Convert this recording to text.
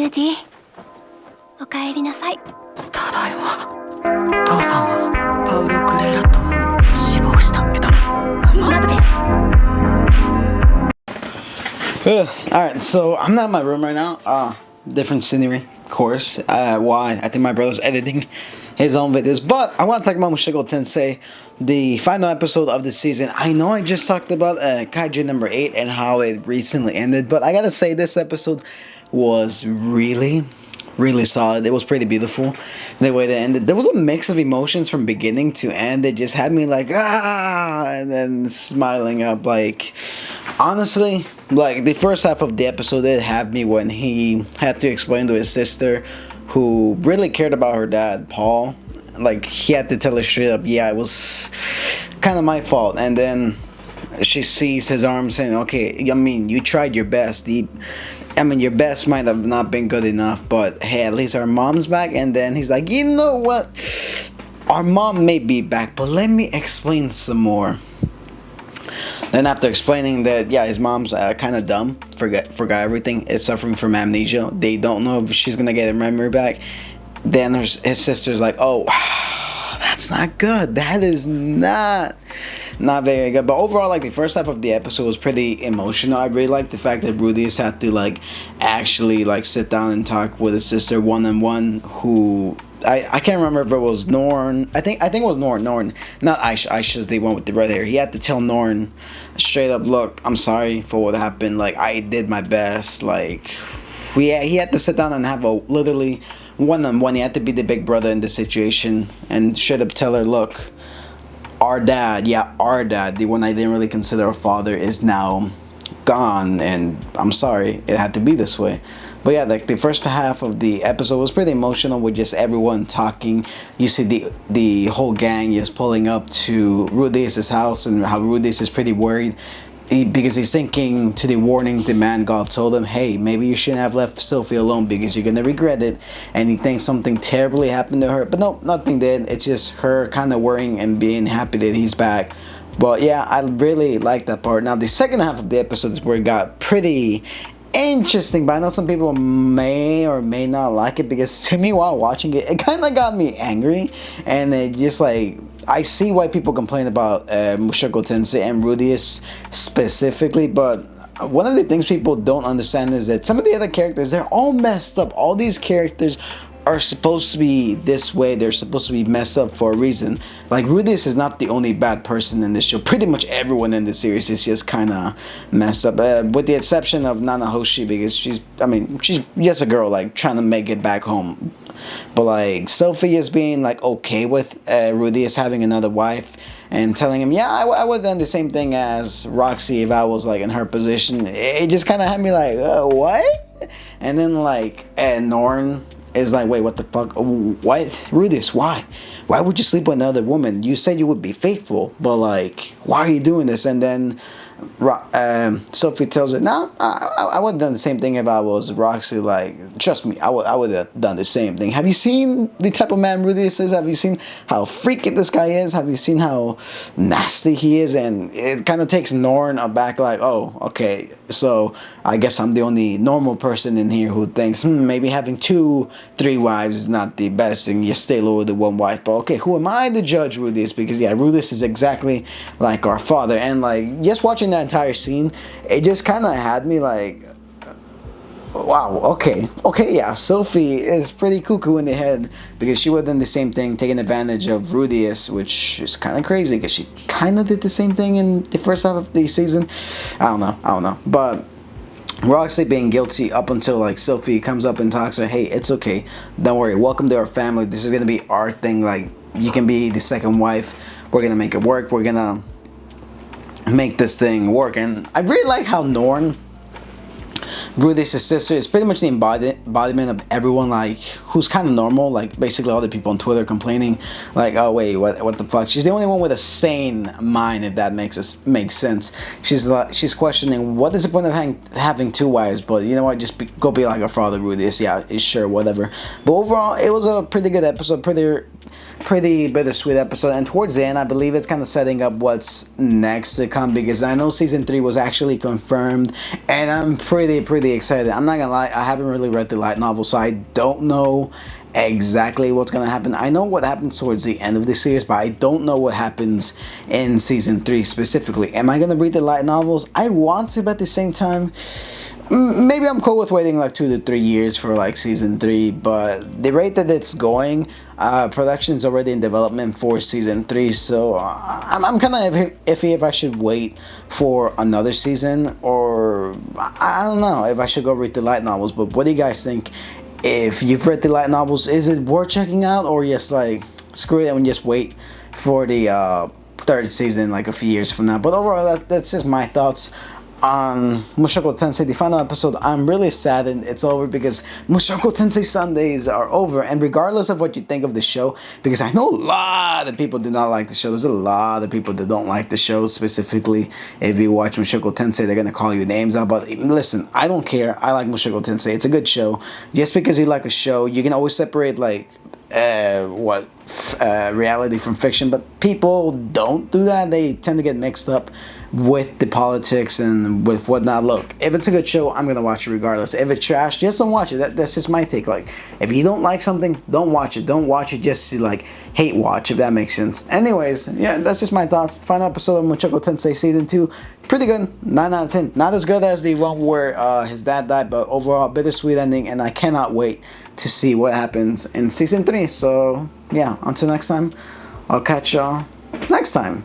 ルディ、おかえりなさい。ただいま。父さんはパウロ・クレイラットは死亡した。待って。Alright, so I'm not in my room right now. Different scenery, of course. Why? I think my brother's editing his own videos. But I want to talk about MUSHOOVER Tensei, the final episode of the season. I know I just talked about Kaiju number 8 and how it recently ended, but I gotta say this episode was really solid. It was pretty beautiful the way they ended. There was a mix of emotions from beginning to end. It just had me like and then smiling up. Like, honestly, like the first half of the episode, it had me when he had to explain to his sister, who really cared about her dad, Paul. Like, he had to tell her straight up, yeah, it was kind of my fault. And then she sees his arm saying, okay, I mean, you tried your best. Your best might have not been good enough, but hey, at least our mom's back. And then he's like, you know what? Our mom may be back, but let me explain some more. Then after explaining that, yeah, his mom's kind of dumb, forgot everything, is suffering from amnesia. They don't know if she's gonna get her memory back. Then his sister's like, oh, that's not good. That is not very good. But overall, like, the first half of the episode was pretty emotional. I really liked the fact that Rudius had to like actually like sit down and talk with his sister one-on-one, who I can't remember if it was Norn. I think it was Norn, not Aisha. Aisha's the one with the red hair. He had to tell Norn straight up, look, I'm sorry for what happened. Like, I did my best. Like, he had to sit down and have a literally one-on-one. He had to be the big brother in the situation and straight up tell her, look, our dad, the one I didn't really consider a father, is now gone, and I'm sorry it had to be this way. But yeah, like, the first half of the episode was pretty emotional with just everyone talking. You see the whole gang is pulling up to Rudius' house, and how Rudius is pretty worried because he's thinking to the warning the man God told him, hey, maybe you shouldn't have left Sophie alone because you're gonna regret it. And he thinks something terribly happened to her, but no, nothing did. It's just her kind of worrying and being happy that he's back. But yeah, I really like that part. Now the second half of the episode is where it got pretty interesting, but I know some people may or may not like it, because to me, while watching it, it kind of got me angry. And it just, like, I see why people complain about Mushoku Tensei and Rudius specifically, but one of the things people don't understand is that some of the other characters, they're all messed up. All these characters are supposed to be this way. They're supposed to be messed up for a reason. Like, Rudius is not the only bad person in this show. Pretty much everyone in the series is just kind of messed up, with the exception of Nanahoshi, because she's just a girl, like, trying to make it back home. But like, Sophie is being like okay with Rudius having another wife, and telling him, yeah, I would have done the same thing as Roxy if I was like in her position. It just kind of had me like, what? And then like Norn is like, wait, what the fuck? What? Rudius, why? Why would you sleep with another woman? You said you would be faithful, but like, why are you doing this? And then Sophie tells her, no, I would have done the same thing if I was Roxy. Like, trust me, I would have done the same thing. Have you seen the type of man Rudius is? Have you seen how freaky this guy is? Have you seen how nasty he is? And it kind of takes Norn aback, like, oh, okay, so I guess I'm the only normal person in here who thinks maybe having 2-3 wives is not the best thing. You stay low with the one wife. But okay, who am I to judge Rudius? Because yeah, Rudius is exactly like our father. And like, just watching that entire scene, it just kind of had me like, wow, okay, yeah, Sophie is pretty cuckoo in the head, because she would have done the same thing, taking advantage of Rudius, which is kind of crazy because she kind of did the same thing in the first half of the season. I don't know, but Roxy being guilty up until like Sophie comes up and talks to her, hey, it's okay, don't worry, welcome to our family, this is gonna be our thing, like, you can be the second wife, we're gonna make it work, we're gonna make this thing work. And I really like how Norn, Rudius' sister, is pretty much the embodiment of everyone, like, who's kind of normal. Like, basically all the people on Twitter complaining, like, oh wait, what the fuck? She's the only one with a sane mind, if that makes sense. She's questioning, what is the point of having 2 wives? But you know what? Just go be like our father, Rudius. Yeah, sure, whatever. But overall, it was a pretty good episode. pretty bittersweet episode, and towards the end I believe it's kind of setting up what's next to come, because I know season 3 was actually confirmed, and I'm pretty excited. I'm not gonna lie, I haven't really read the light novel, so I don't know exactly what's gonna happen. I know what happens towards the end of the series, but I don't know what happens in season 3 specifically. Am I gonna read the light novels? I want to, but at the same time, maybe I'm cool with waiting like 2 to 3 years for like season 3, but the rate that it's going, production is already in development for season 3, so I'm kind of iffy if I should wait for another season, or I don't know if I should go read the light novels. But what do you guys think? If you've read the light novels, is it worth checking out, or just like screw it and just wait for the third season like a few years from now? But overall, that's just my thoughts on Mushoku Tensei, the final episode. I'm really saddened it's over, because Mushoku Tensei Sundays are over, and regardless of what you think of the show, because I know a lot of people do not like the show, there's a lot of people that don't like the show. Specifically, if you watch Mushoku Tensei, they're gonna call you names out, but listen, I don't care. I like Mushoku Tensei. It's a good show. Just because you like a show, you can always separate like reality from fiction, but people don't do that. They tend to get mixed up with the politics and with whatnot. Look, if it's a good show, I'm gonna watch it regardless. If it's trash, just don't watch it. That's just my take. Like, if you don't like something, don't watch it. Don't watch it just to like hate watch, if that makes sense. Anyways, yeah, that's just my thoughts. Final episode of Mushoku Tensei season 2, pretty good. 9 out of 10. Not as good as the one where his dad died, but overall bittersweet ending, and I cannot wait to see what happens in season 3. So yeah, until next time, I'll catch y'all next time.